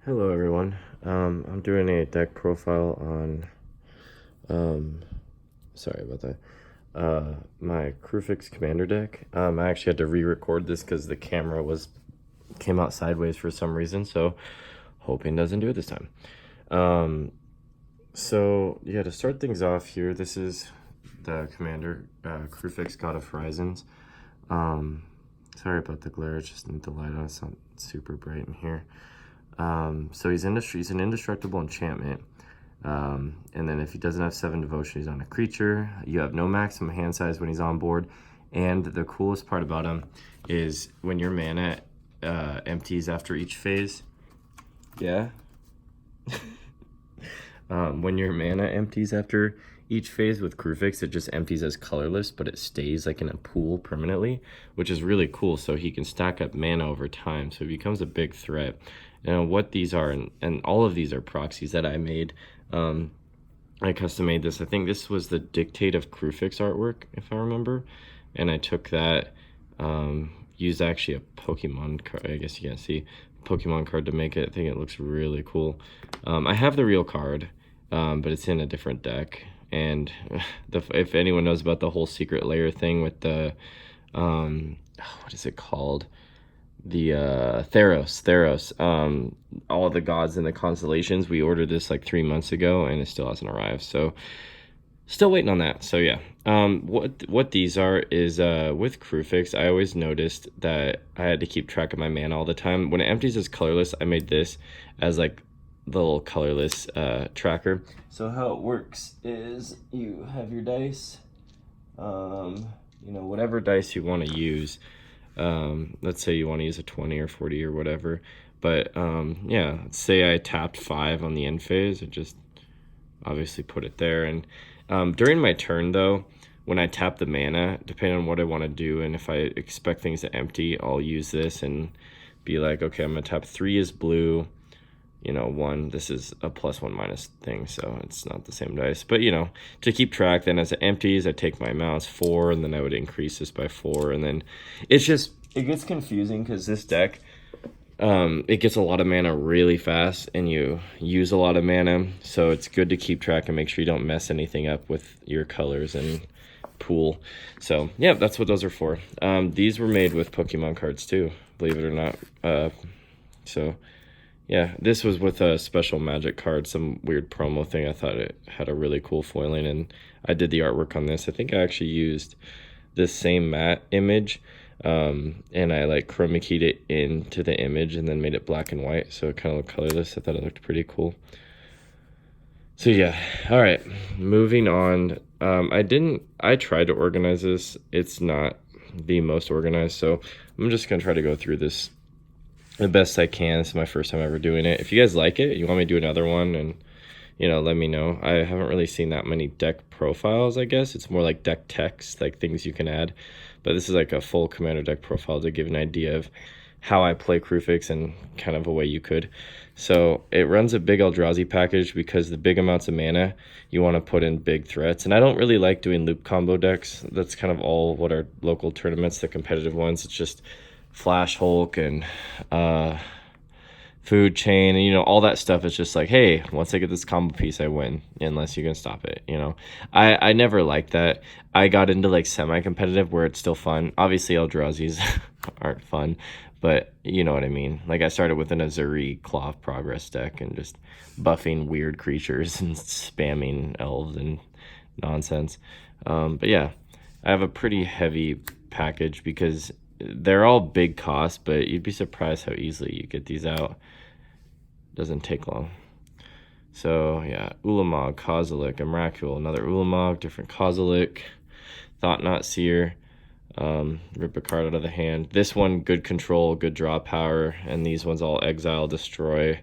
Hello everyone. I'm doing a deck profile on, sorry about that, my Kruphix commander deck. I actually had to re-record this because the camera came out sideways for some reason, so hoping doesn't do it this time. So yeah, to start things off here, this is the commander, Kruphix, God of Horizons. Sorry about the glare, it's just need the light on, it's not super bright in here. So he's an indestructible enchantment. And then if he doesn't have 7 devotion, he's on a creature. You have no maximum hand size when he's on board. And the coolest part about him is when your mana empties after each phase. Yeah. When your mana empties after each phase with Kruphix, it just empties as colorless, but it stays like in a pool permanently, which is really cool. So he can stack up mana over time. So it becomes a big threat. And what these are, and all of these are proxies that I made. I custom made this. I think this was the Dictate of Kruphix artwork, if I remember. And I took that, used actually a Pokemon card, I guess you can't see, Pokemon card to make it. I think it looks really cool. I have the real card, but it's in a different deck. And if anyone knows about the whole secret layer thing with the, what is it called? The Theros, all of the gods in the constellations, we ordered this like 3 months ago and it still hasn't arrived, so still waiting on that. So yeah, what these are is with Kruphix, I always noticed that I had to keep track of my mana all the time. When it empties as colorless, I made this as like the little colorless tracker. So how it works is you have your dice, you know, whatever dice you want to use. Let's say you want to use a 20 or 40 or whatever, but yeah, say I tapped 5 on the end phase, and just obviously put it there. And during my turn though, when I tap the mana, depending on what I want to do and if I expect things to empty, I'll use this and be like, okay, I'm gonna tap 3 is blue, you know, 1, this is a +1/- thing, so it's not the same dice, but you know, to keep track. Then as it empties, I take my mouse 4, and then I would increase this by 4, and then it gets confusing because this deck, it gets a lot of mana really fast and you use a lot of mana, so it's good to keep track and make sure you don't mess anything up with your colors and pool. So yeah, that's what those are for. These were made with Pokemon cards too, believe it or not. So yeah, this was with a special magic card, some weird promo thing. I thought it had a really cool foiling, and I did the artwork on this. I think I actually used this same matte image, and I like chroma keyed it into the image and then made it black and white, so it kind of looked colorless. I thought it looked pretty cool. So yeah, all right, moving on. I tried to organize this. It's not the most organized, so I'm just gonna try to go through this the best I can. This is my first time ever doing it. If you guys like it, you want me to do another one, and you know, let me know. I haven't really seen that many deck profiles, I guess. It's more like deck text, like things you can add. But this is like a full commander deck profile to give an idea of how I play Kruphix and kind of a way you could. So it runs a big Eldrazi package because the big amounts of mana you want to put in big threats. And I don't really like doing loop combo decks. That's kind of all what our local tournaments, the competitive ones. It's just Flash Hulk and Food Chain, and you know, all that stuff is just like, hey, once I get this combo piece, I win, unless you can stop it, you know. I never liked that. I got into like semi-competitive where it's still fun. Obviously Eldrazi's aren't fun, but you know what I mean. Like I started with an Azuri Claw of Progress deck and just buffing weird creatures and spamming elves and nonsense. But yeah, I have a pretty heavy package because they're all big costs, but you'd be surprised how easily you get these out. Doesn't take long. So yeah, Ulamog, Kozilek, Emrakul, another Ulamog, different Kozilek, Thought Not Seer, rip a card out of the hand. This one, good control, good draw power, and these ones all exile, destroy.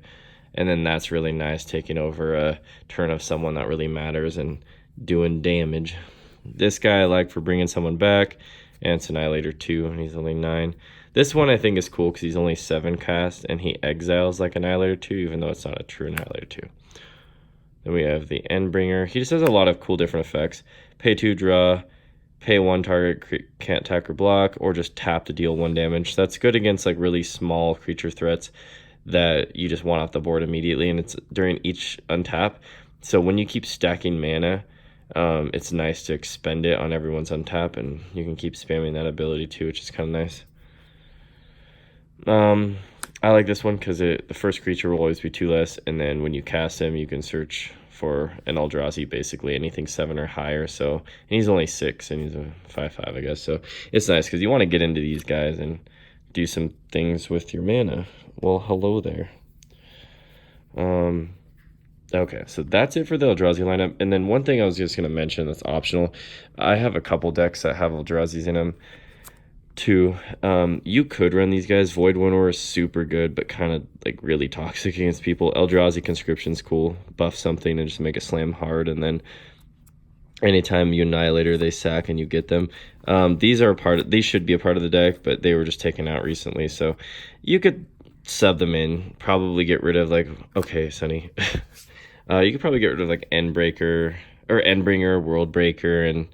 And then that's really nice, taking over a turn of someone that really matters and doing damage. This guy I like for bringing someone back. And it's Annihilator 2, and he's only 9. This one I think is cool because he's only 7 cast, and he exiles like Annihilator 2, even though it's not a true Annihilator 2. Then we have the Endbringer. He just has a lot of cool different effects. Pay 2, draw. Pay 1, target can't attack or block, or just tap to deal 1 damage. That's good against like really small creature threats. that you just want off the board immediately, and it's during each untap. So when you keep stacking mana, it's nice to expend it on everyone's untap, and you can keep spamming that ability too, which is kind of nice. I like this one because the first creature will always be 2 less, and then when you cast him, you can search for an Eldrazi, basically anything 7 or higher. So, and he's only 6, and he's a 5/5, I guess. So it's nice because you want to get into these guys and do some things with your mana. Well, hello there. Okay, so that's it for the Eldrazi lineup. And then one thing I was just going to mention that's optional, I have a couple decks that have Eldrazi's in them too. You could run these guys. Void Winnower is super good, but kind of like really toxic against people. Eldrazi Conscription's cool. Buff something and just make it slam hard, and then anytime you Annihilator, they sack and you get them. These should be a part of the deck, but they were just taken out recently, so you could sub them in. Probably get rid of like, okay, Sunny. You could probably get rid of like Endbreaker or Endbringer, Worldbreaker, and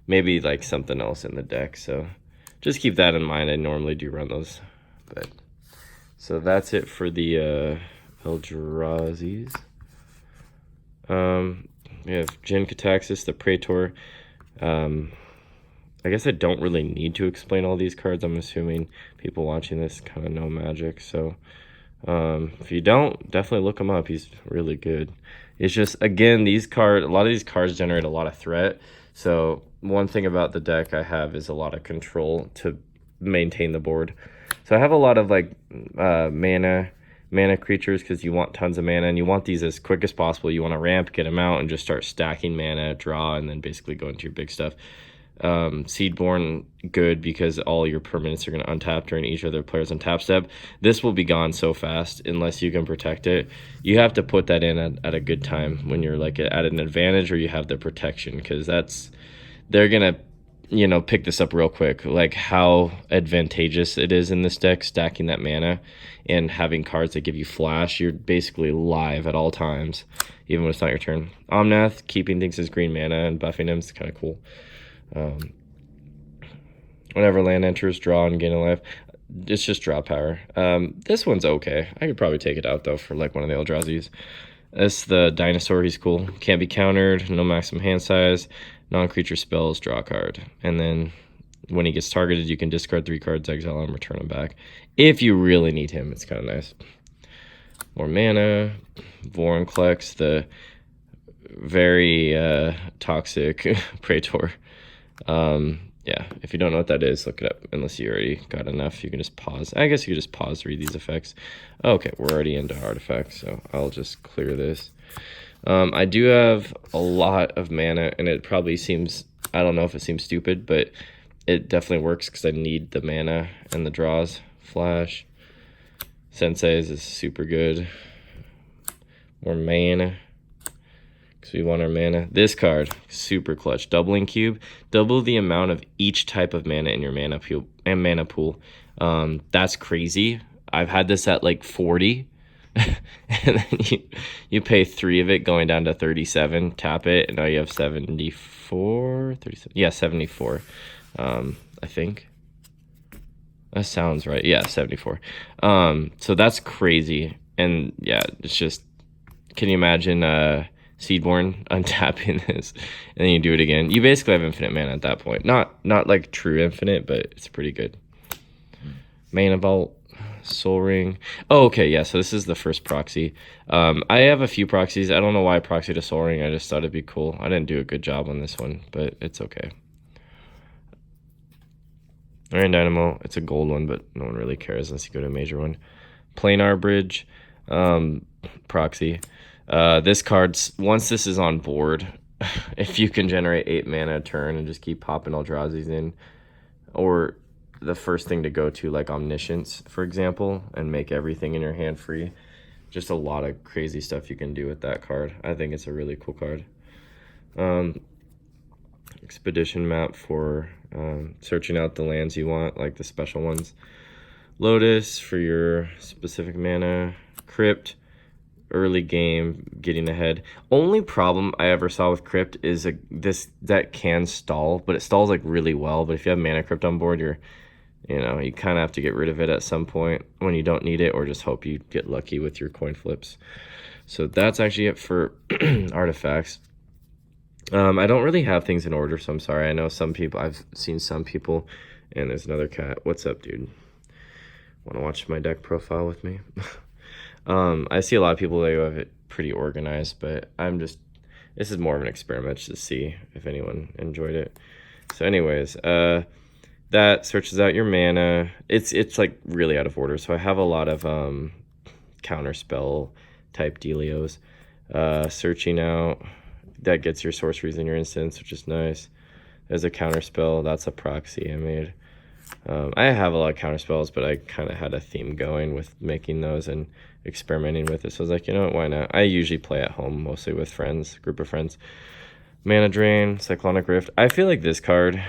maybe like something else in the deck. So just keep that in mind. I normally do run those. But so that's it for the Eldrazi's. We have Jin Kataxis, the Praetor. I guess I don't really need to explain all these cards. I'm assuming people watching this kind of know Magic. So if you don't, definitely look him up. He's really good. It's just, again, a lot of these cards generate a lot of threat. So one thing about the deck I have is a lot of control to maintain the board. So I have a lot of like mana creatures because you want tons of mana and you want these as quick as possible. You want to ramp, get them out, and just start stacking mana, draw, and then basically go into your big stuff. Seedborn, good because all your permanents are going to untap during each other player's untap step. This will be gone so fast unless you can protect it. You have to put that in at a good time when you're like at an advantage or you have the protection, because they're going to pick this up real quick, like how advantageous it is in this deck, stacking that mana and having cards that give you flash. You're basically live at all times, even when it's not your turn. Omnath, keeping things as green mana and buffing them is kind of cool. Whenever land enters, draw and gain a life. It's just draw power. This one's okay. I could probably take it out though for like one of the Eldrazi's. It's the dinosaur. He's cool. Can't be countered. No maximum hand size. Non-creature spells. Draw a card. And then when he gets targeted, you can discard 3 cards, exile him, return him back. If you really need him, it's kind of nice. More mana. Vorinclex, the very toxic Praetor. Yeah, if you don't know what that is, look it up. Unless you already got enough, you can just pause. I guess you could just pause to read these effects. Okay, we're already into artifacts, so I'll just clear this. I do have a lot of mana, and it probably seems, I don't know if it seems stupid, but it definitely works because I need the mana and the draws. Flash. Sensei's is super good. More mana. So we want our mana. This card, super clutch. Doubling cube. Double the amount of each type of mana in your mana pool. That's crazy. I've had this at like 40. And then you pay 3 of it going down to 37. Tap it, and now you have 74. 37. Yeah, 74. I think. That sounds right. Yeah, 74. So that's crazy. And yeah, it's just, can you imagine Seedborn untapping this and then you do it again? You basically have infinite mana at that point. Not like true infinite, but it's pretty good. Mana Vault, Soul Ring. Oh, okay, yeah, so this is the first proxy. I have a few proxies. I don't know why I proxied a Soul Ring. I just thought it'd be cool. I didn't do a good job on this one, but it's okay. Iron Dynamo, it's a gold one, but no one really cares unless you go to a major one. Planar Bridge, proxy. This card's, once this is on board, if you can generate 8 mana a turn and just keep popping Eldrazi's in, or the first thing to go to like Omniscience, for example, and make everything in your hand free. Just a lot of crazy stuff you can do with that card. I think it's a really cool card. Expedition map for searching out the lands you want, like the special ones. Lotus for your specific mana. Crypt, early game, getting ahead. Only problem I ever saw with Crypt is this deck can stall, but it stalls like really well. But if you have Mana Crypt on board, you're You know, you kind of have to get rid of it at some point when you don't need it, or just hope you get lucky with your coin flips. So that's actually it for artifacts. I don't really have things in order, so I'm sorry. I know some people, I've seen some people, and there's another cat. What's up, dude? Want to watch my deck profile with me? I see a lot of people that have it pretty organized, but this is more of an experiment just to see if anyone enjoyed it. So anyways, that searches out your mana. It's like really out of order. So I have a lot of counterspell type dealios. Searching out, that gets your sorceries in your instance, which is nice. There's a counterspell, that's a proxy I made. I have a lot of counterspells, but I kind of had a theme going with making those and experimenting with it. So I was like, you know what, why not? I usually play at home, mostly with friends, group of friends. Mana Drain, Cyclonic Rift. I feel like this card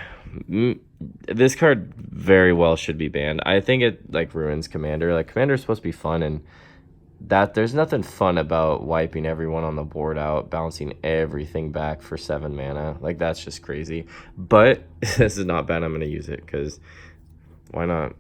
very well should be banned. I think it like ruins Commander. Like Commander is supposed to be fun, and that there's nothing fun about wiping everyone on the board out, bouncing everything back for 7 mana. Like that's just crazy. But this is not bad. I'm gonna use it because why not?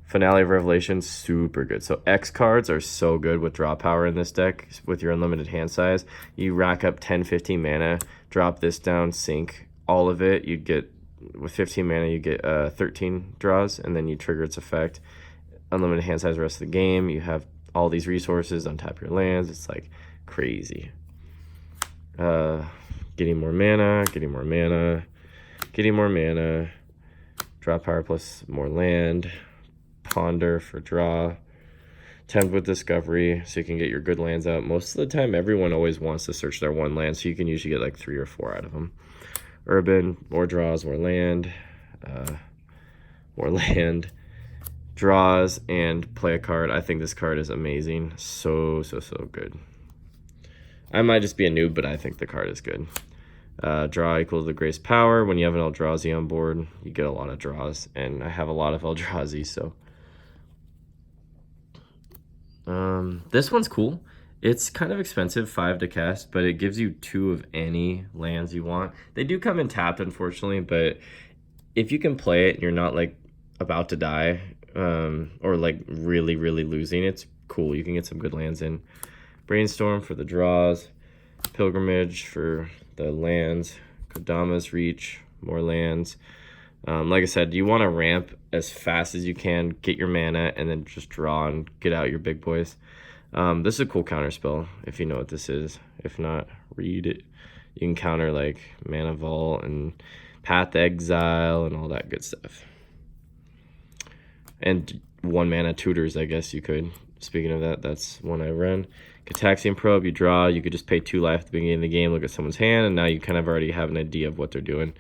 Finale of Revelation, super good. So X cards are so good with draw power in this deck with your unlimited hand size. You rack up 10, 15 mana, drop this down, sink all of it. You get, with 15 mana, you get 13 draws, and then you trigger its effect. Unlimited hand size the rest of the game. You have all these resources, untap your lands. It's like crazy. Getting more mana, getting more mana, getting more mana. Draw power plus more land. Ponder for draw. Tempt with Discovery, so you can get your good lands out. Most of the time, everyone always wants to search their one land, so you can usually get like 3 or 4 out of them. Urban, more draws, more land. More land. Draws and play a card. I think this card is amazing. So good. I might just be a noob, but I think the card is good. Draw equals the Grace Power. When you have an Eldrazi on board, you get a lot of draws, and I have a lot of Eldrazi, so. This one's cool. It's kind of expensive, 5 to cast, but it gives you 2 of any lands you want. They do come in tapped, unfortunately, but if you can play it and you're not like about to die, or like really losing, it's cool. You can get some good lands in. Brainstorm for the draws, Pilgrimage for the lands, Kodama's Reach, more lands. Like I said, you want to ramp as fast as you can, get your mana, and then just draw and get out your big boys. This is a cool counter spell, if you know what this is. If not, read it. You can counter like Mana Vault and Path to Exile and all that good stuff. And 1 mana tutors, I guess you could. Speaking of that, that's one I run. Cataxian Probe, you draw. You could just pay 2 life at the beginning of the game, look at someone's hand, and now you kind of already have an idea of what they're doing.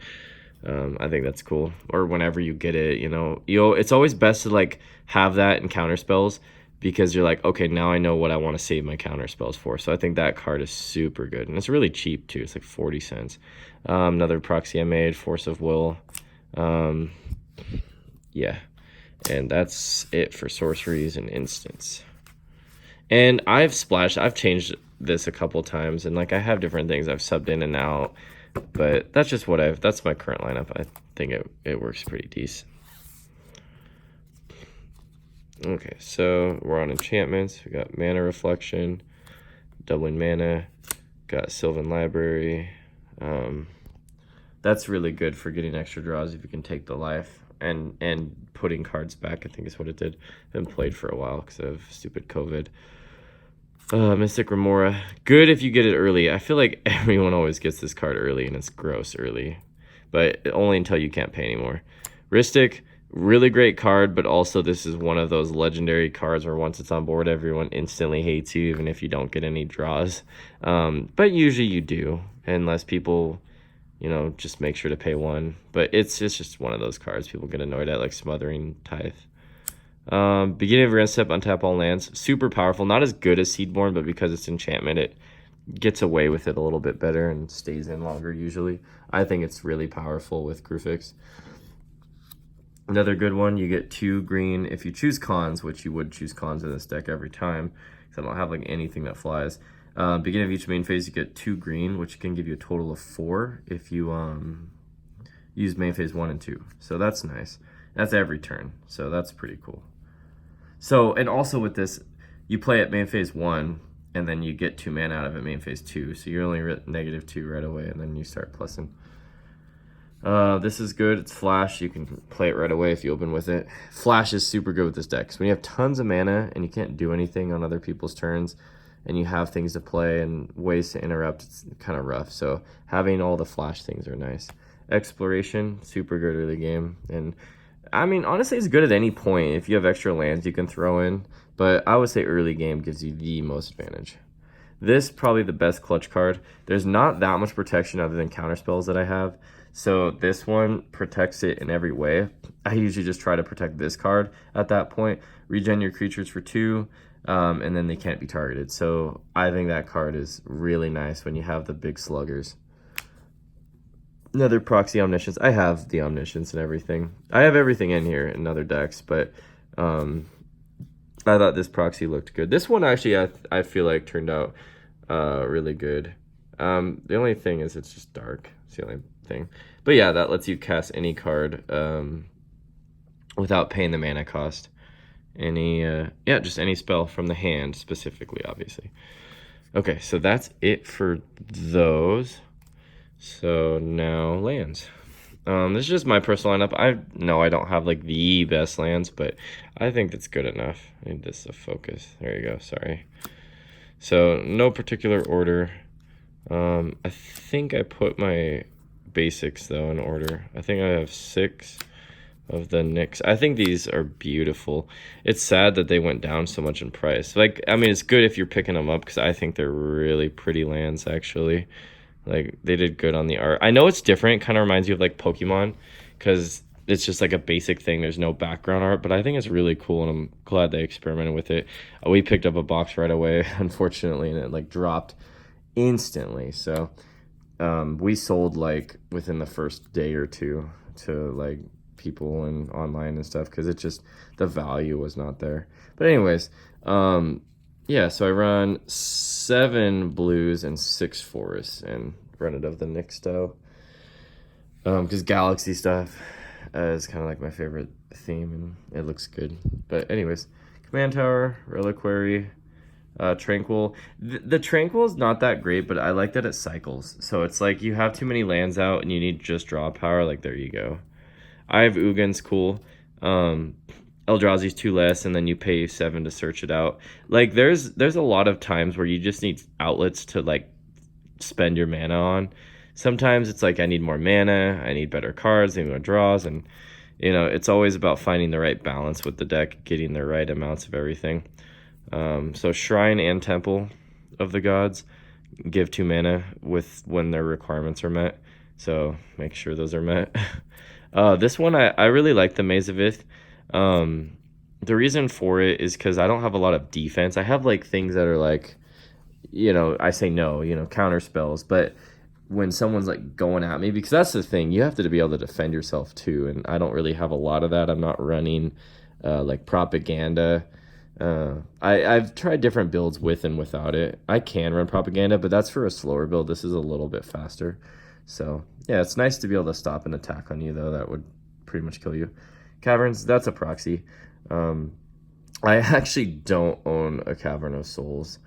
I think that's cool. Or whenever you get it, it's always best to like have that in counter spells, because you're like, okay, now I know what I want to save my counter spells for. So I think that card is super good, and it's really cheap too. It's like 40 cents. Another proxy I made, Force of Will. Yeah, and that's it for sorceries and instants. And I've changed this a couple times, and like I have different things I've subbed in and out. But that's just that's my current lineup. I think it works pretty decent. Okay, so we're on enchantments. We got Mana Reflection, doubling mana, got Sylvan Library. That's really good for getting extra draws if you can take the life and putting cards back, I think is what it did. Been played for a while because of stupid COVID. Mystic Remora. Good if you get it early. I feel like everyone always gets this card early, and it's gross early. But only until you can't pay anymore. Ristic, really great card, but also this is one of those legendary cards where once it's on board, everyone instantly hates you, even if you don't get any draws. But usually you do, unless people, just make sure to pay 1. But it's just one of those cards people get annoyed at, like Smothering Tithe. Beginning of your end step, untap all lands. Super powerful. Not as good as Seedborn, but because it's enchantment, it gets away with it a little bit better and stays in longer usually. I think it's really powerful with Kruphix. Another good one, you get 2 green if you choose cons, which you would choose cons in this deck every time, because I don't have like anything that flies. Beginning of each main phase, you get 2 green, which can give you a total of 4 if you use main phase 1 and 2. So that's nice. That's every turn, so that's pretty cool. So, and also with this, you play at main phase 1, and then you get 2 mana out of it main phase 2, so you're only -2 right away, and then you start plussing. This is good. It's flash. You can play it right away if you open with it. Flash is super good with this deck. So when you have tons of mana and you can't do anything on other people's turns, and you have things to play and ways to interrupt, it's kind of rough. So having all the flash things are nice. Exploration, super good early game. And I mean, honestly, it's good at any point. If you have extra lands you can throw in, but I would say early game gives you the most advantage. This probably the best clutch card. There's not that much protection other than counter spells that I have. So this one protects it in every way. I usually just try to protect this card at that point. Regen your creatures for 2, and then they can't be targeted. So I think that card is really nice when you have the big sluggers. Another proxy Omniscience. I have the Omniscience and everything. I have everything in here in other decks, but I thought this proxy looked good. This one actually I feel like turned out really good. The only thing is it's just dark. It's the only thing. But yeah, that lets you cast any card without paying the mana cost. Just any spell from the hand specifically, obviously. Okay, so that's it for those. So now lands. This is just my personal lineup. I know I don't have like the best lands, but I think that's good enough. I need this to focus. There you go. Sorry. So no particular order. I think I put my basics though in order. I think I have 6 of the Nyx. I think these are beautiful. It's sad that they went down so much in price. Like, I mean, it's good if you're picking them up because I think they're really pretty lands actually. Like, they did good on the art. I know it's different. It kind of reminds you of like Pokemon because it's just like a basic thing. There's no background art, but I think it's really cool and I'm glad they experimented with it. We picked up a box right away, unfortunately, and it like dropped instantly. So we sold like within the first day or 2 to like people and online and stuff because it just, the value was not there. But anyways, yeah, so I run 7 blues and 6 forests and run it of the Nyx style. Because Galaxy stuff is kind of like my favorite theme and it looks good. But anyways, Command Tower, Reliquary, Tranquil. The Tranquil is not that great, but I like that it cycles. So it's like you have too many lands out and you need just draw power. Like, there you go. I have Ugin's cool. Eldrazi's 2 less, and then you pay 7 to search it out. Like, there's a lot of times where you just need outlets to like spend your mana on. Sometimes it's like I need more mana, I need better cards, I need more draws, and you know, it's always about finding the right balance with the deck, getting the right amounts of everything. So Shrine and Temple of the Gods give 2 mana with when their requirements are met. So make sure those are met. This one I really like the Maze of Ith. The reason for it is because I don't have a lot of defense. I have like things that are like, you know, I say no, you know, counter spells, but when someone's like going at me, because that's the thing, you have to be able to defend yourself too, and I don't really have a lot of that. I'm not running like propaganda. I've tried different builds with and without it. I can run propaganda, but that's for a slower build. This is a little bit faster. So yeah, it's nice to be able to stop an attack on you though. That would pretty much kill you. Caverns, that's a proxy. I actually don't own a Cavern of Souls.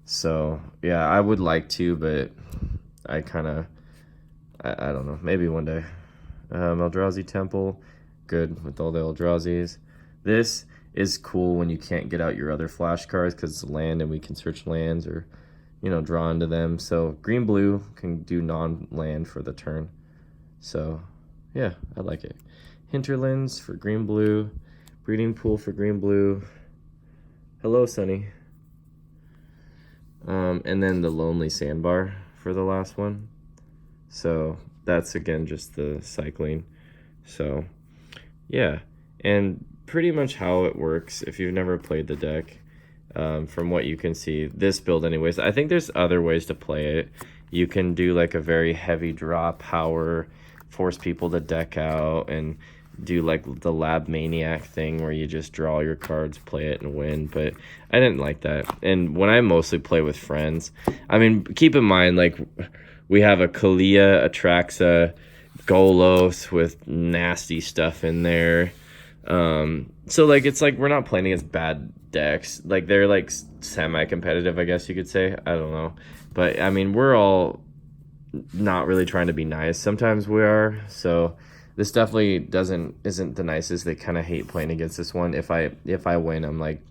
So yeah, I would like to, but I kind of, I don't know, maybe one day. Eldrazi Temple, good with all the Eldrazi's. This is cool when you can't get out your other flash cards because it's land and we can search lands or, you know, draw into them. So green blue can do non-land for the turn. So yeah, I like it. Hinterlands for green blue, breeding pool for green blue. Hello, Sunny. And then the Lonely Sandbar for the last one. So that's again just the cycling. So yeah, and pretty much how it works if you've never played the deck, from what you can see, this build anyways. I think there's other ways to play it. You can do like a very heavy draw power, force people to deck out, and do like the Lab Maniac thing where you just draw your cards, play it, and win. But I didn't like that. And when I mostly play with friends, I mean, keep in mind, like, we have a Kalia, Atraxa, Golos with nasty stuff in there. So like it's like we're not playing against bad decks. Like they're like semi-competitive, I guess you could say. I don't know, but I mean we're all not really trying to be nice. Sometimes we are. So this definitely isn't the nicest. They kind of hate playing against this one. If I win, I'm like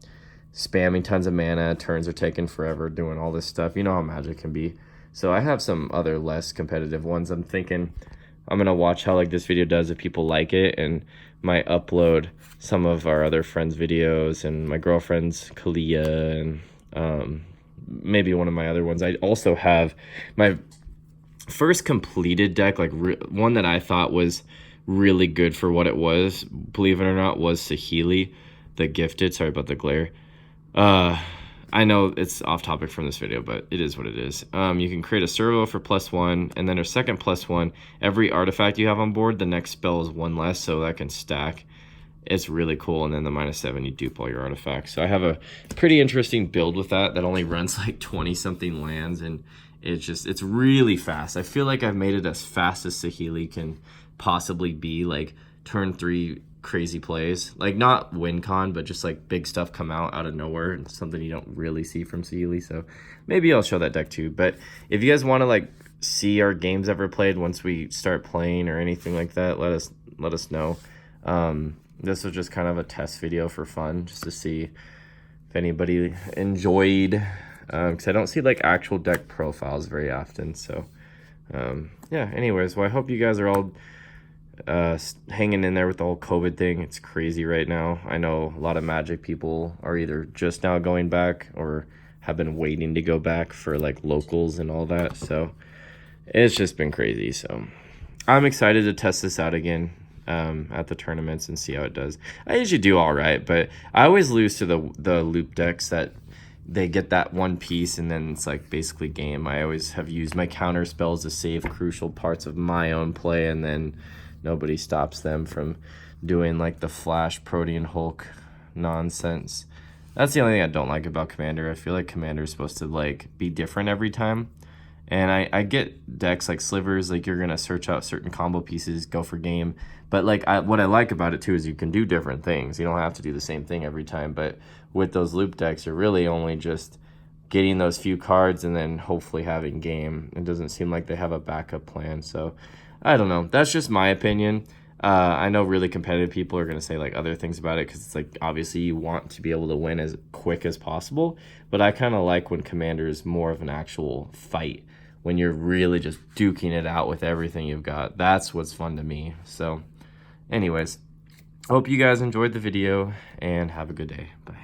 spamming tons of mana. Turns are taking forever doing all this stuff. You know how Magic can be. So I have some other less competitive ones. I'm thinking I'm gonna watch how like this video does if people like it, and might upload some of our other friends' videos and my girlfriend's Kalia, and maybe one of my other ones. I also have my first completed deck, like one that I thought was really good for what it was, believe it or not, was Saheeli, the Gifted. Sorry about the glare. I know it's off topic from this video, but it is what it is. You can create a servo for +1, and then a second +1. Every artifact you have on board, the next spell is one less, so that can stack. It's really cool. And then the -7, you dupe all your artifacts. So I have a pretty interesting build with that only runs like 20 something lands, and it's really fast. I feel like I've made it as fast as Saheeli can possibly be. Like turn 3 crazy plays, like not win con, but just like big stuff come out of nowhere, and something you don't really see from Saheeli. So maybe I'll show that deck too. But if you guys want to like see our games ever played once we start playing or anything like that, let us know. This was just kind of a test video for fun, just to see if anybody enjoyed, because I don't see like actual deck profiles very often. So yeah, anyways, well, I hope you guys are all hanging in there with the whole COVID thing. It's crazy right now. I know a lot of Magic people are either just now going back or have been waiting to go back for like locals and all that. So it's just been crazy. So I'm excited to test this out again at the tournaments and see how it does. I usually do all right, but I always lose to the loop decks that they get that one piece and then it's like basically game. I always have used my counter spells to save crucial parts of my own play, and then nobody stops them from doing like the Flash Protean Hulk nonsense. That's the only thing I don't like about Commander. I feel like Commander is supposed to like be different every time. And I get decks like Slivers, like you're gonna search out certain combo pieces, go for game. But like what I like about it too is you can do different things. You don't have to do the same thing every time. But with those loop decks, you're really only just getting those few cards and then hopefully having game. It doesn't seem like they have a backup plan. So I don't know. That's just my opinion. I know really competitive people are going to say like other things about it, because it's like obviously you want to be able to win as quick as possible. But I kind of like when Commander is more of an actual fight, when you're really just duking it out with everything you've got. That's what's fun to me. So anyways, hope you guys enjoyed the video and have a good day. Bye.